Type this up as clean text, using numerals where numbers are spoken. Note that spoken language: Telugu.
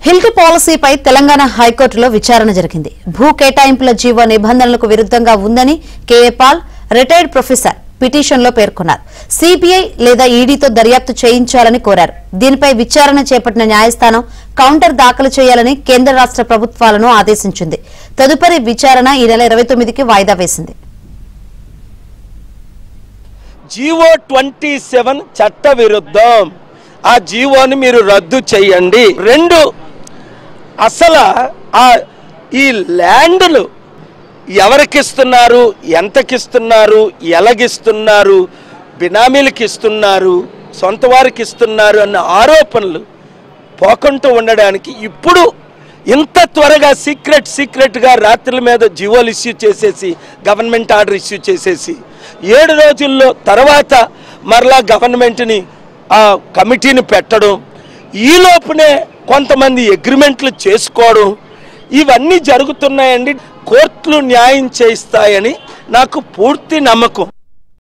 హిల్ట్ పాలసీపై తెలంగాణ హైకోర్టులో విచారణ జరిగింది. భూ కేటాయింపుల జీవో నిబంధనలకు విరుద్ధంగా ఉందని కేఏ పాల్, రిటైర్డ్ ప్రొఫెసర్ పిటిషన్లో పేర్కొన్నారు. సిబిఐ లేదా ఈడీతో దర్యాప్తు చేయించాలని కోరారు. దీనిపై విచారణ చేపట్టిన న్యాయస్థానం కౌంటర్ దాఖలు చేయాలని కేంద్ర రాష్ట్ర ప్రభుత్వాలను ఆదేశించింది. తదుపరి విచారణ ఈ నెల 29కి వాయిదా వేసింది. జీవో 27 చట్ట విరుద్ధం. ఆ జీవోని మీరు రద్దు చేయండి. రెండు, అసలు ఈ ల్యాండ్లు ఎవరికిస్తున్నారు, ఎంతకిస్తున్నారు, ఎలాగిస్తున్నారు, బినామీలకి ఇస్తున్నారు, సొంత వారికి ఇస్తున్నారు అన్న ఆరోపణలు పోకుండా ఉండడానికి ఇప్పుడు ఇంత త్వరగా సీక్రెట్గా రాత్రుల మీద జీవోలు ఇష్యూ చేసేసి, గవర్నమెంట్ ఆర్డర్ ఇష్యూ చేసేసి 7 రోజుల్లో తర్వాత మరలా గవర్నమెంట్ని కమిటీని పెట్టడం, ఈ లోపునే కొంతమంది అగ్రిమెంట్లు చేసుకోవడం, ఇవన్నీ జరుగుతున్నాయండి. కోర్టులు న్యాయం చేస్తాయని నాకు పూర్తి నమ్మకం.